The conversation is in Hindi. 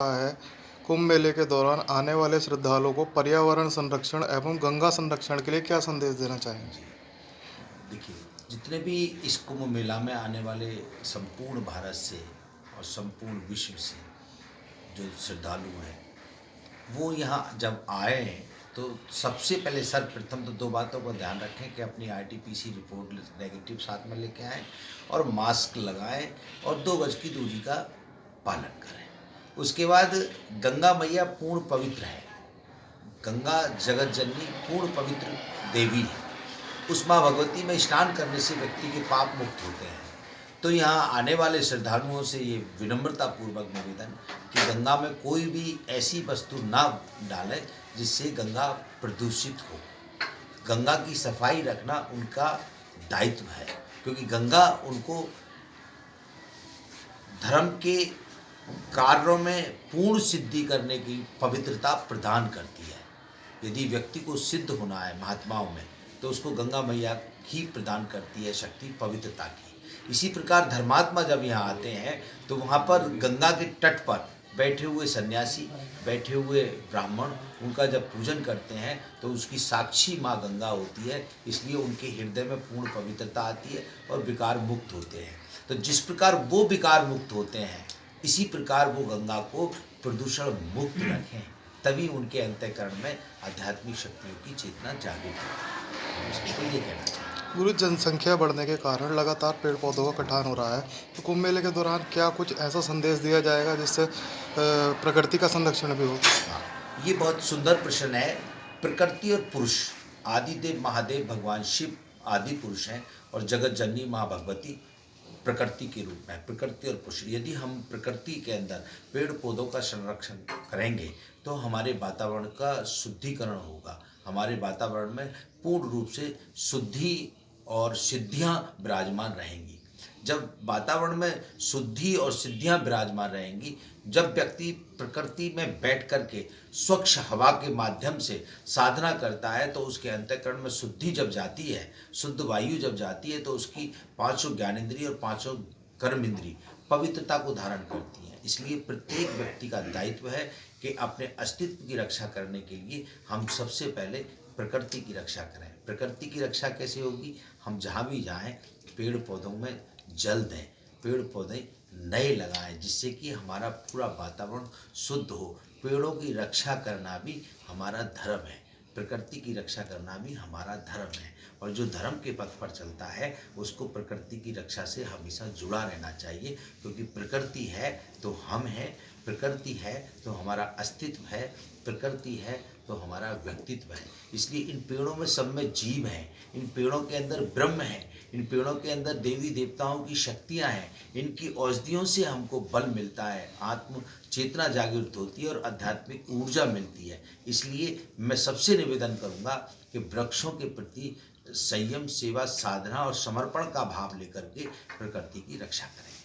है। कुंभ मेले के दौरान आने वाले श्रद्धालुओं को पर्यावरण संरक्षण एवं गंगा संरक्षण के लिए क्या संदेश देना चाहेंगे? जी। देखिए, जितने भी इस कुंभ मेला में आने वाले संपूर्ण भारत से और संपूर्ण विश्व से जो श्रद्धालु हैं, वो यहाँ जब आए हैं तो सबसे पहले सर्वप्रथम तो 2 बातों का ध्यान रखें कि अपनी आरटी-पीसी रिपोर्ट नेगेटिव साथ में लेके आएँ और मास्क लगाएँ और 2 गज की दूरी का पालन करें। उसके बाद गंगा मैया पूर्ण पवित्र है। गंगा जगत जननी पूर्ण पवित्र देवी है। उस माँ भगवती में स्नान करने से व्यक्ति के पाप मुक्त होते हैं। तो यहाँ आने वाले श्रद्धालुओं से ये विनम्रतापूर्वक निवेदन कि गंगा में कोई भी ऐसी वस्तु ना डालें जिससे गंगा प्रदूषित हो। गंगा की सफाई रखना उनका दायित्व है, क्योंकि गंगा उनको धर्म के कार्यों में पूर्ण सिद्धि करने की पवित्रता प्रदान करती है। यदि व्यक्ति को सिद्ध होना है महात्माओं में, तो उसको गंगा मैया ही प्रदान करती है शक्ति पवित्रता की। इसी प्रकार धर्मात्मा जब यहाँ आते हैं तो वहाँ पर गंगा के तट पर बैठे हुए सन्यासी, बैठे हुए ब्राह्मण उनका जब पूजन करते हैं तो उसकी साक्षी माँ गंगा होती है, इसलिए उनके हृदय में पूर्ण पवित्रता आती है और विकार मुक्त होते हैं। तो जिस प्रकार वो विकार मुक्त होते हैं, इसी प्रकार वो गंगा को प्रदूषण मुक्त रखें, तभी उनके अंतःकरण में आध्यात्मिक शक्तियों की चेतना जागृत होती है। तो ये कहना चाहिए। गुरु, जनसंख्या बढ़ने के कारण लगातार पेड़ पौधों का कटान हो रहा है। तो कुंभ मेले के दौरान क्या कुछ ऐसा संदेश दिया जाएगा जिससे प्रकृति का संरक्षण भी हो? हाँ, ये बहुत सुंदर प्रश्न है। प्रकृति और पुरुष, आदिदेव महादेव भगवान शिव आदि पुरुष हैं और जगत जननी माँ भगवती प्रकृति के रूप में। प्रकृति और पुरुष, यदि हम प्रकृति के अंदर पेड़ पौधों का संरक्षण करेंगे तो हमारे वातावरण का शुद्धिकरण होगा। हमारे वातावरण में पूर्ण रूप से शुद्धि और सिद्धियां विराजमान रहेंगी। जब वातावरण में शुद्धि और सिद्धियां विराजमान रहेंगी, जब व्यक्ति प्रकृति में बैठ कर के स्वच्छ हवा के माध्यम से साधना करता है, तो उसके अंतःकरण में शुद्धि जब जाती है, शुद्ध वायु जब जाती है, तो उसकी 5 ज्ञानेंद्रिय और 5 कर्म इंद्रिय पवित्रता को धारण करती हैं। इसलिए प्रत्येक व्यक्ति का दायित्व है कि अपने अस्तित्व की रक्षा करने के लिए हम सबसे पहले प्रकृति की रक्षा करें। प्रकृति की रक्षा कैसे होगी? हम जहाँ भी जाएं पेड़ पौधों में जल दें, पेड़ पौधे नए लगाएं, जिससे कि हमारा पूरा वातावरण शुद्ध हो। पेड़ों की रक्षा करना भी हमारा धर्म है, प्रकृति की रक्षा करना भी हमारा धर्म है। और जो धर्म के पथ पर चलता है उसको प्रकृति की रक्षा से हमेशा जुड़ा रहना चाहिए, क्योंकि प्रकृति है तो हम हैं, प्रकृति है तो हमारा अस्तित्व है, प्रकृति है तो हमारा व्यक्तित्व है। इसलिए इन पेड़ों में सब में जीव हैं, इन पेड़ों के अंदर ब्रह्म है, इन पेड़ों के अंदर देवी देवताओं की शक्तियां हैं। इनकी औषधियों से हमको बल मिलता है, आत्म चेतना जागृत होती है और आध्यात्मिक ऊर्जा मिलती है। इसलिए मैं सबसे निवेदन करूंगा कि वृक्षों के प्रति संयम, सेवा, साधना और समर्पण का भाव लेकर के प्रकृति की रक्षा करें।